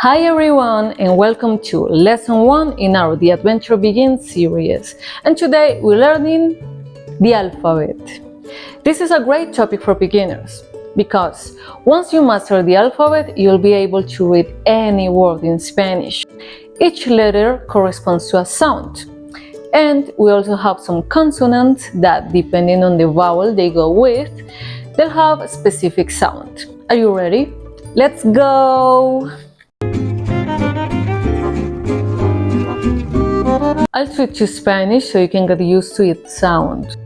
Hi everyone and welcome to Lesson 1 in our The Adventure Begins series. And today we're learning the alphabet. This is a great topic for beginners because once you master the alphabet, you'll be able to read any word in Spanish. Each letter corresponds to a sound. And we also have some consonants that, depending on the vowel they go with, they'll have a specific sound. Are you ready? Let's go! I'll switch to Spanish so you can get used to its sound.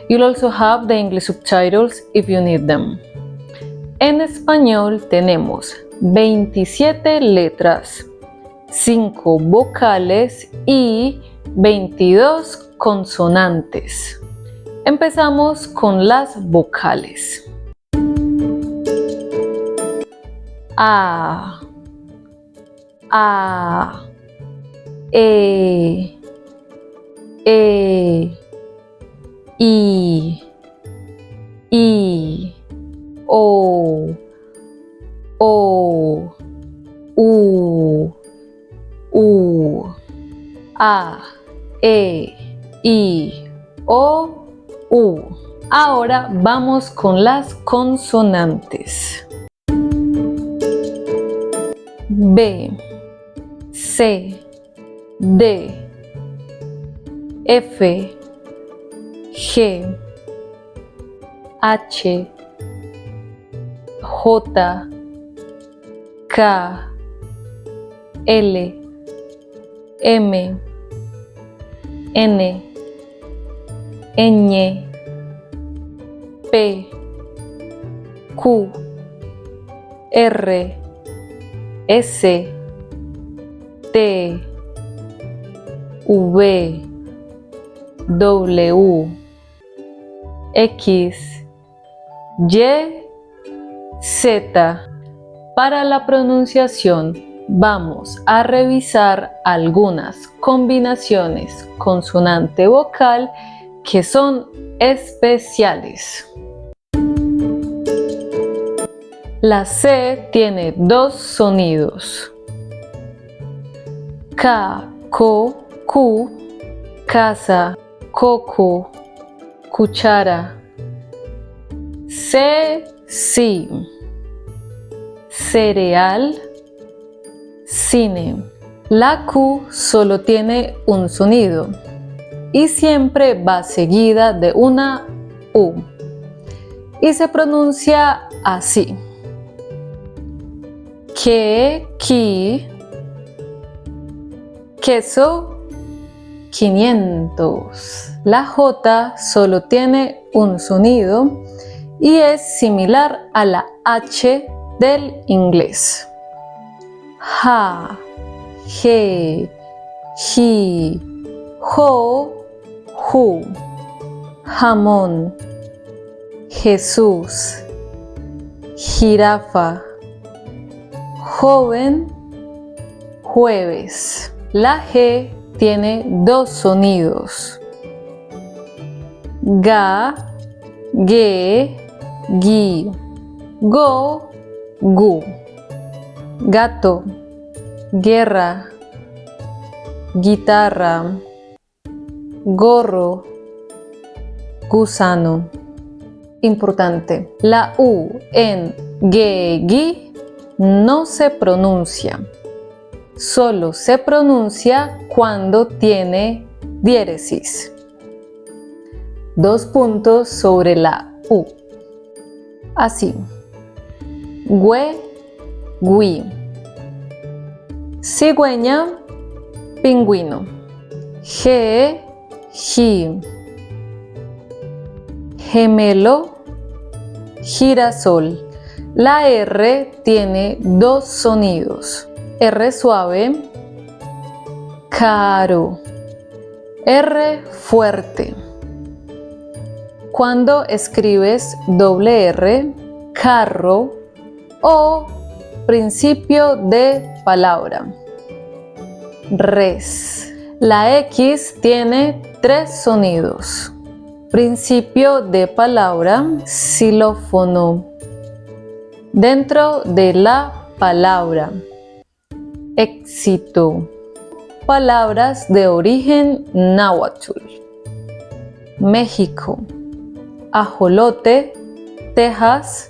You'll also have the English subtitles if you need them. En español tenemos 27 letras, 5 vocales y 22 consonantes. Empezamos con las vocales. A, E, I, O, U, A, E, I, O, U. Ahora vamos con las consonantes. B, C, D, F, G, H, J, K, L, M, N, Ñ, P, Q, R, S, T, V, W, X, Y, Z. Para la pronunciación vamos a revisar algunas combinaciones consonante-vocal que son especiales. La C tiene dos sonidos. K, ko, ku, casa, coco, cuchara. C, sí. Cereal, cine. La Q solo tiene un sonido y siempre va seguida de una U y se pronuncia así. Que, qui, queso, 500. La J solo tiene un sonido y es similar a la H del inglés. Ja, je, ji, jo, ju. Jamón, Jesús, jirafa, joven, jueves. La G tiene dos sonidos. Ga, ge, gi, go, gu. Gato, guerra, guitarra, gorro, gusano. Importante, la U en ge, gi no se pronuncia. Solo se pronuncia cuando tiene diéresis. 2 puntos sobre la U. Así. Güe, gui. Cigüeña, pingüino. Ge, ji. Gemelo, girasol. La R tiene dos sonidos. R suave, caro. R fuerte. Cuando escribes doble R, carro o principio de palabra. Res. La X tiene 3 sonidos. Principio de palabra, xilófono. Dentro de la palabra. éxito. Palabras de origen náhuatl. México, ajolote, Texas,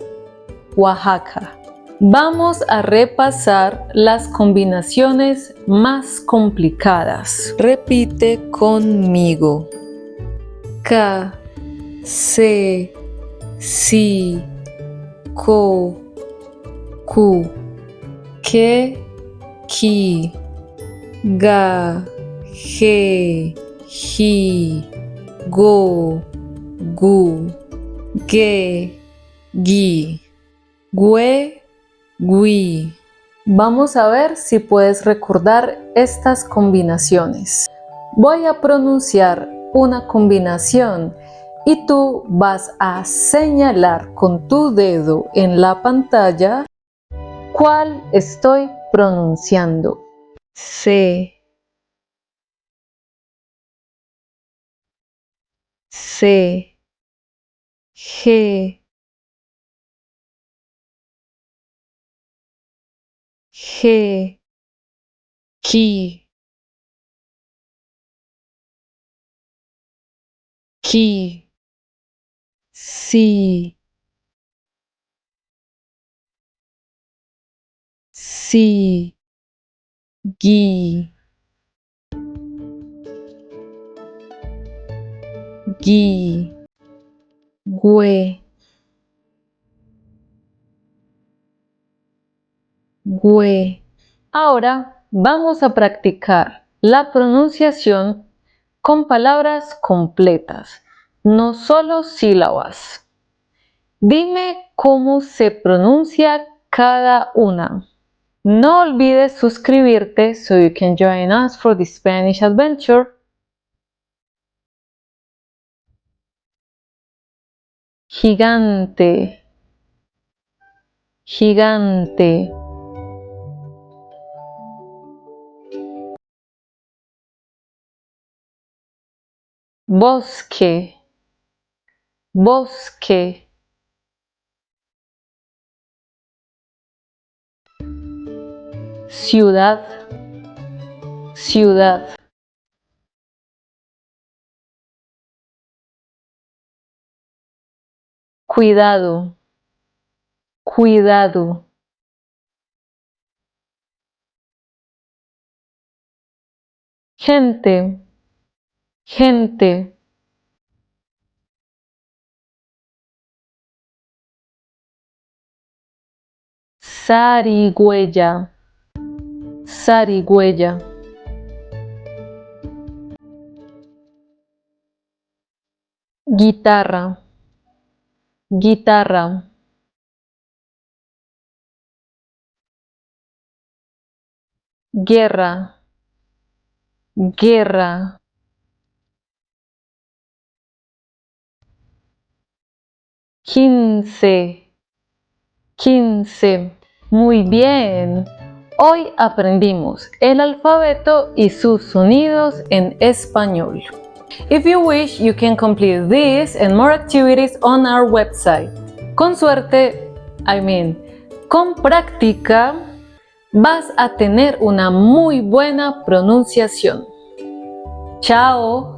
Oaxaca. Vamos a repasar las combinaciones más complicadas. Repite conmigo. Ca, se, si, co, cu, que, ki, ga, ge, ji, go, gu, ge, gi, gue, gui. Vamos a ver si puedes recordar estas combinaciones. Voy a pronunciar una combinación y tú vas a señalar con tu dedo en la pantalla cuál estoy pronunciando. Se, se, ge, ge, ki, ki, si, si, gi, gi, gue, gue. Ahora vamos a practicar la pronunciación con palabras completas, no solo sílabas. Dime cómo se pronuncia cada una. No olvides suscribirte so you can join us for the Spanish adventure. Gigante, gigante. Bosque, bosque. Ciudad, ciudad. Cuidado, cuidado. Gente, gente. Zarigüeya, zarigüeya. Guitarra, guitarra. Guerra, guerra. Quince, quince. Muy bien. Hoy aprendimos el alfabeto y sus sonidos en español. If you wish, you can complete this and more activities on our website. Con suerte, con práctica, vas a tener una muy buena pronunciación. ¡Chao!